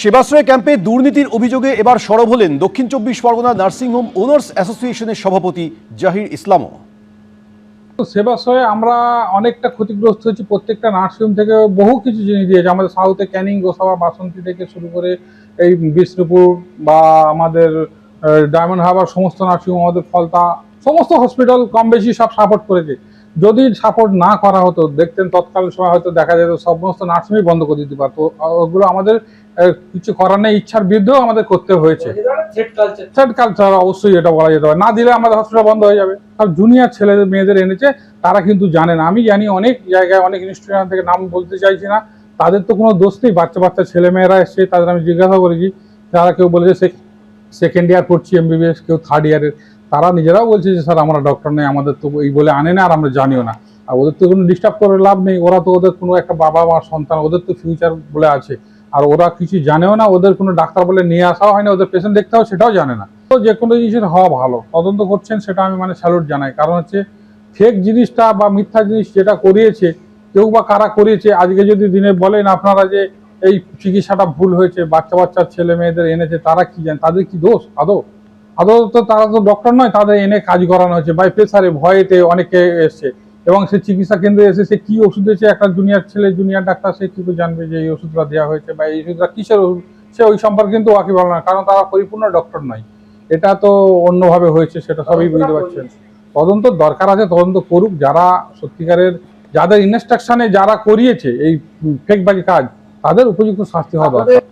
সেবাশ্রয় ক্যাম্পে দুর্নীতির অভিযোগে এবার সরব হলেন দক্ষিণ চব্বিশ পরগনা নার্সিংহোম ওনার্স অ্যাসোসিয়েশনের সভাপতি জাহির ইসলামও। সেবাশ্রয়ে আমরা অনেকটা ক্ষতিগ্রস্ত হয়েছি। প্রত্যেকটা নার্সিংহোম থেকে বহু কিছু জিনিস দিয়েছে আমাদের সাউথে, ক্যানিং, গোসাবা, বাসন্তী থেকে শুরু করে এই বিষ্ণুপুর বা আমাদের ডায়মন্ড হারবার, সমস্ত নার্সিংহোম, আমাদের ফলতা, সমস্ত হসপিটাল কম বেশি সব সাপোর্ট করেছে। যদি সাপোর্ট না করা হতো, দেখতেন তৎকালীন সময় হয়তো দেখা যেত সমস্ত নার্সিংই বন্ধ করে দিতে পারতো। ওগুলো আমাদের কিছু করার নেই, ইচ্ছার বিরুদ্ধেও আমাদের করতে হয়েছে। থ্রেড কালচার অবশ্যই এটা বলা যেতে পারে, না দিলে আমাদের হসপিটাল বন্ধ হয়ে যাবে। আর জুনিয়র ছেলেদের মেয়েদের এনেছে, তারা কিন্তু জানে না। আমি জানি অনেক জায়গায় অনেক ইনস্টিটিউশন থেকে, নাম বলতে চাইছি না, তাদের তো কোনো দোষ নেই। বাচ্চা বাচ্চা ছেলেমেয়েরা এসছে, তাদের আমি জিজ্ঞাসা করেছি, তারা কেউ বলেছে সেকেন্ড ইয়ার করছি এমবিবিএস, কেউ থার্ড ইয়ারের। তারা নিজেরাও বলছে যে স্যার আমরা ডক্টর নেই, আমাদের তো এই বলে আনে না, আর আমরা জানিও না। আর ওদের তো কোনো ডিস্টার্ব করে লাভ নেই, ওরা তো ওদের কোনো একটা বাবা মা সন্তান, ওদের তো ফিউচার বলে আছে। আর ওরা কিছু জানেও না, ওদের কোনো ডাক্তার বলে নিয়ে আসাও হয় না, ওদের পেশেন্ট দেখতে হবে সেটাও জানে না। তো যে কোনো জিনিসের হওয়া ভালো, তদন্ত করছেন সেটা আমি স্যালুট জানাই। কারণ হচ্ছে ফেক জিনিসটা বা মিথ্যা জিনিস যেটা করিয়েছে, কেউ বা কারা করিয়েছে, আজকে যদি দিনে বলেন আপনারা যে এই চিকিৎসাটা ভুল হয়েছে, বাচ্চা বাচ্চার ছেলে মেয়েদের এনেছে, তারা কি জানে, তাদের কি দোষ? আদৌ তো তারা তো ডক্টর নয়, তাদের এনে কাজ করানো হয়েছে বাই প্রেসারে, ভয়েতে অনেকে এসছে। এবং সে চিকিৎসা কেন্দ্রে এসে সে কি ওষুধ দিয়েছে, একটা জুনিয়র ছেলে, জুনিয়র ডাক্তার, সে কি করে জানবে যে এই ওষুধটা দেওয়া হয়েছে বা এই ওষুধটা কিসের ওষুধ? সে ওই সম্পর্কে কিন্তু ওয়াকিবহাল না, কারণ তারা পরিপূর্ণ ডক্টর নয়। এটা তো অন্যভাবে হয়েছে, সেটা সবই বুঝতে পারছেন। তদন্ত দরকার আছে, তদন্ত করুক। যারা সত্যিকারের, যাদের ইনস্ট্রাকশনে যারা করিয়েছে এই ফেকবাজি কাজ, তাদের উপযুক্ত শাস্তি হওয়া দরকার।